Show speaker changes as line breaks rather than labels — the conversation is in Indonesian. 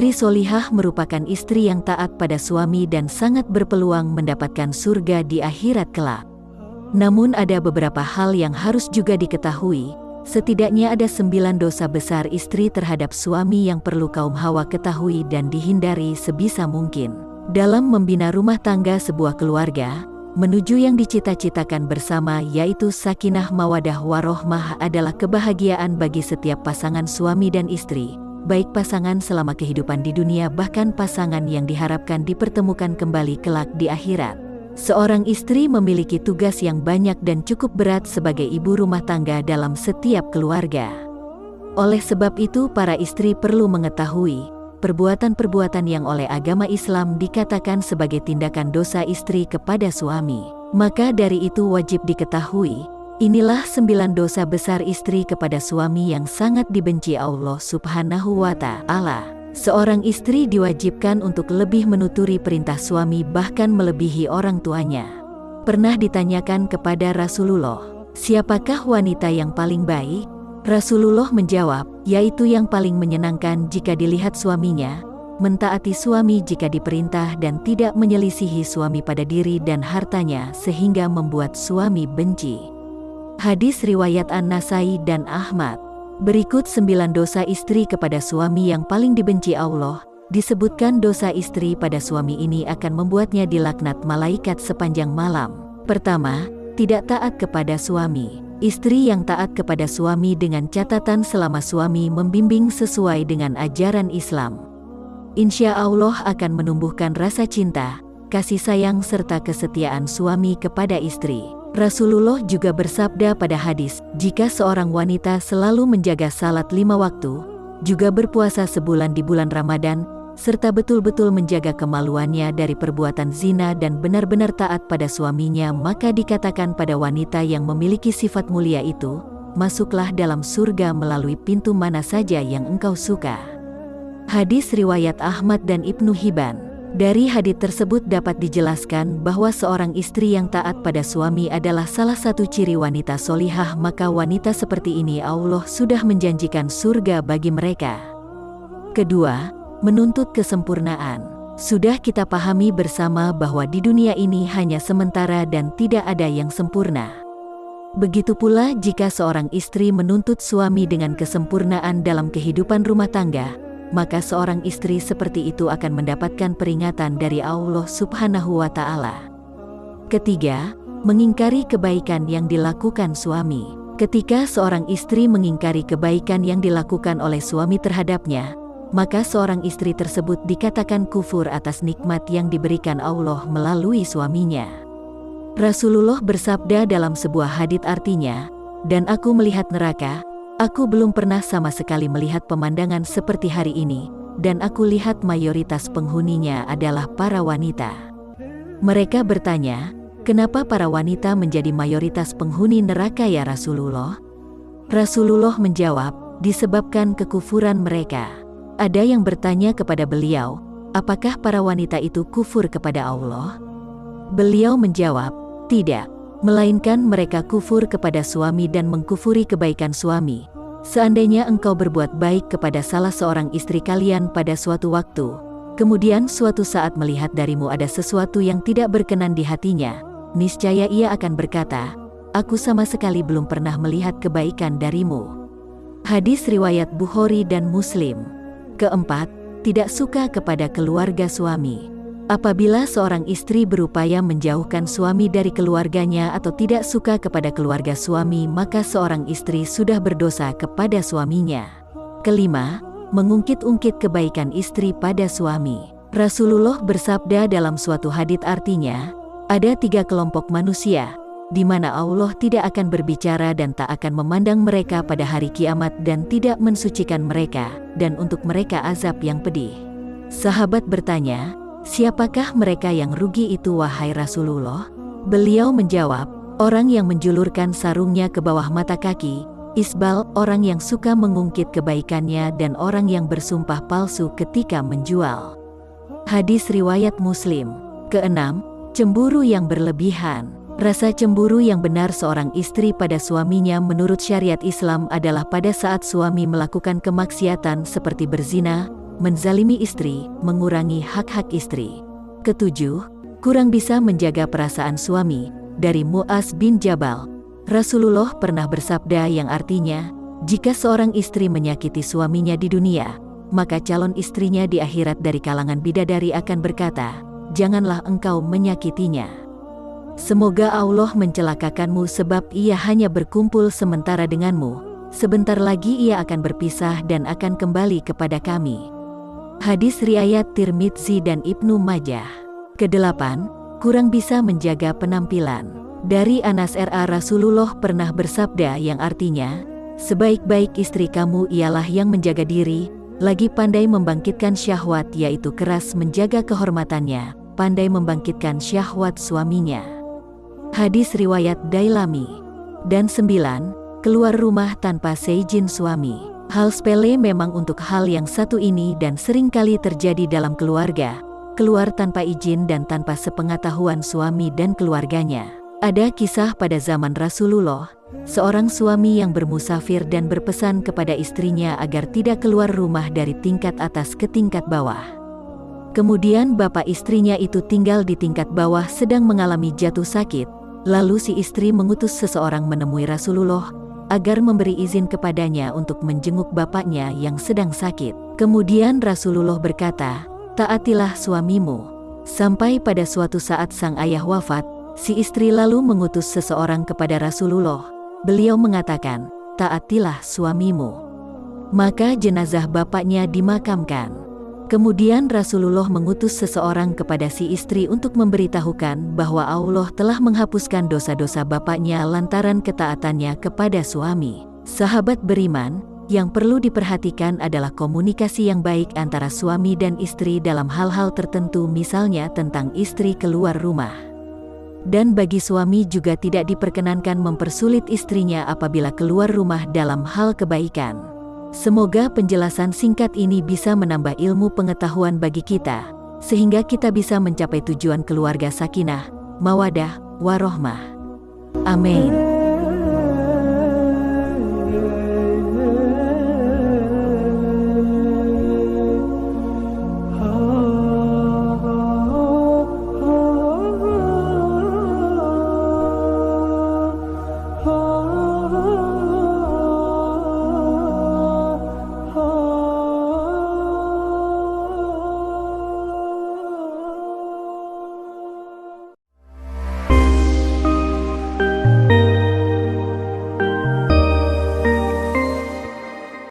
Istri solihah merupakan istri yang taat pada suami dan sangat berpeluang mendapatkan surga di akhirat kelak. Namun ada beberapa hal yang harus juga diketahui. Setidaknya ada 9 dosa besar istri terhadap suami yang perlu kaum hawa ketahui dan dihindari sebisa mungkin. Dalam membina rumah tangga sebuah keluarga, menuju yang dicita-citakan bersama yaitu sakinah mawadah warohmah adalah kebahagiaan bagi setiap pasangan suami dan istri, baik pasangan selama kehidupan di dunia bahkan pasangan yang diharapkan dipertemukan kembali kelak di akhirat. Seorang istri memiliki tugas yang banyak dan cukup berat sebagai ibu rumah tangga dalam setiap keluarga. Oleh sebab itu para istri perlu mengetahui perbuatan-perbuatan yang oleh agama Islam dikatakan sebagai tindakan dosa istri kepada suami. Maka dari itu wajib diketahui, inilah 9 dosa besar istri kepada suami yang sangat dibenci Allah Subhanahu wa Ta'ala. Seorang istri diwajibkan untuk lebih menuturi perintah suami bahkan melebihi orang tuanya. Pernah ditanyakan kepada Rasulullah, siapakah wanita yang paling baik? Rasulullah menjawab, yaitu yang paling menyenangkan jika dilihat suaminya, mentaati suami jika diperintah dan tidak menyelisihi suami pada diri dan hartanya sehingga membuat suami benci. Hadis riwayat An-Nasai dan Ahmad. Berikut 9 dosa istri kepada suami yang paling dibenci Allah. Disebutkan dosa istri pada suami ini akan membuatnya dilaknat malaikat sepanjang malam. Pertama, tidak taat kepada suami. Istri yang taat kepada suami dengan catatan selama suami membimbing sesuai dengan ajaran Islam, insya Allah akan menumbuhkan rasa cinta, kasih sayang serta kesetiaan suami kepada istri. Rasulullah juga bersabda pada hadis, jika seorang wanita selalu menjaga salat 5 waktu, juga berpuasa sebulan di bulan Ramadan, serta betul-betul menjaga kemaluannya dari perbuatan zina dan benar-benar taat pada suaminya, maka dikatakan pada wanita yang memiliki sifat mulia itu, masuklah dalam surga melalui pintu mana saja yang engkau suka. Hadis riwayat Ahmad dan Ibnu Hibban. Dari hadits tersebut dapat dijelaskan bahwa seorang istri yang taat pada suami adalah salah satu ciri wanita solihah, maka wanita seperti ini Allah sudah menjanjikan surga bagi mereka. Kedua, menuntut kesempurnaan. Sudah kita pahami bersama bahwa di dunia ini hanya sementara dan tidak ada yang sempurna. Begitu pula jika seorang istri menuntut suami dengan kesempurnaan dalam kehidupan rumah tangga, maka seorang istri seperti itu akan mendapatkan peringatan dari Allah Subhanahu wa Ta'ala. Ketiga, mengingkari kebaikan yang dilakukan suami. Ketika seorang istri mengingkari kebaikan yang dilakukan oleh suami terhadapnya, maka seorang istri tersebut dikatakan kufur atas nikmat yang diberikan Allah melalui suaminya. Rasulullah bersabda dalam sebuah hadits artinya, dan aku melihat neraka, aku belum pernah sama sekali melihat pemandangan seperti hari ini, dan aku lihat mayoritas penghuninya adalah para wanita. Mereka bertanya, kenapa para wanita menjadi mayoritas penghuni neraka ya Rasulullah? Rasulullah menjawab, disebabkan kekufuran mereka. Ada yang bertanya kepada beliau, apakah para wanita itu kufur kepada Allah? Beliau menjawab, tidak, melainkan mereka kufur kepada suami dan mengkufuri kebaikan suami. Seandainya engkau berbuat baik kepada salah seorang istri kalian pada suatu waktu, kemudian suatu saat melihat darimu ada sesuatu yang tidak berkenan di hatinya, niscaya ia akan berkata, aku sama sekali belum pernah melihat kebaikan darimu. Hadis riwayat Bukhari dan Muslim. Keempat, tidak suka kepada keluarga suami. Apabila seorang istri berupaya menjauhkan suami dari keluarganya atau tidak suka kepada keluarga suami, maka seorang istri sudah berdosa kepada suaminya. Kelima, mengungkit-ungkit kebaikan istri pada suami. Rasulullah bersabda dalam suatu hadits artinya, ada 3 kelompok manusia, di mana Allah tidak akan berbicara dan tak akan memandang mereka pada hari kiamat dan tidak mensucikan mereka, dan untuk mereka azab yang pedih. Sahabat bertanya, siapakah mereka yang rugi itu wahai Rasulullah? Beliau menjawab, orang yang menjulurkan sarungnya ke bawah mata kaki, isbal, orang yang suka mengungkit kebaikannya, dan orang yang bersumpah palsu ketika menjual. Hadis riwayat Muslim. Keenam, cemburu yang berlebihan. Rasa cemburu yang benar seorang istri pada suaminya menurut syariat Islam adalah pada saat suami melakukan kemaksiatan seperti berzina, menzalimi istri, mengurangi hak-hak istri. Ketujuh, kurang bisa menjaga perasaan suami. Dari Mu'az bin Jabal, Rasulullah pernah bersabda yang artinya, jika seorang istri menyakiti suaminya di dunia, maka calon istrinya di akhirat dari kalangan bidadari akan berkata, janganlah engkau menyakitinya. Semoga Allah mencelakakanmu sebab ia hanya berkumpul sementara denganmu. Sebentar lagi ia akan berpisah dan akan kembali kepada kami. Hadis riwayat Tirmidzi dan Ibnu Majah. Kedelapan, kurang bisa menjaga penampilan. Dari Anas R.A. Rasulullah pernah bersabda yang artinya, sebaik-baik istri kamu ialah yang menjaga diri, lagi pandai membangkitkan syahwat yaitu keras menjaga kehormatannya, pandai membangkitkan syahwat suaminya. Hadis riwayat Dailami. Dan 9, keluar rumah tanpa seizin suami. Hal sepele memang untuk hal yang satu ini dan seringkali terjadi dalam keluarga, keluar tanpa izin dan tanpa sepengetahuan suami dan keluarganya. Ada kisah pada zaman Rasulullah, seorang suami yang bermusafir dan berpesan kepada istrinya agar tidak keluar rumah dari tingkat atas ke tingkat bawah. Kemudian bapak istrinya itu tinggal di tingkat bawah sedang mengalami jatuh sakit, lalu si istri mengutus seseorang menemui Rasulullah, agar memberi izin kepadanya untuk menjenguk bapaknya yang sedang sakit. Kemudian Rasulullah berkata, taatilah suamimu. Sampai pada suatu saat sang ayah wafat, si istri lalu mengutus seseorang kepada Rasulullah. Beliau mengatakan, taatilah suamimu. Maka jenazah bapaknya dimakamkan. Kemudian Rasulullah mengutus seseorang kepada si istri untuk memberitahukan bahwa Allah telah menghapuskan dosa-dosa bapaknya lantaran ketaatannya kepada suami. Sahabat beriman, yang perlu diperhatikan adalah komunikasi yang baik antara suami dan istri dalam hal-hal tertentu, misalnya tentang istri keluar rumah. Dan bagi suami juga tidak diperkenankan mempersulit istrinya apabila keluar rumah dalam hal kebaikan. Semoga penjelasan singkat ini bisa menambah ilmu pengetahuan bagi kita, sehingga kita bisa mencapai tujuan keluarga sakinah, mawadah, warohmah. Amin.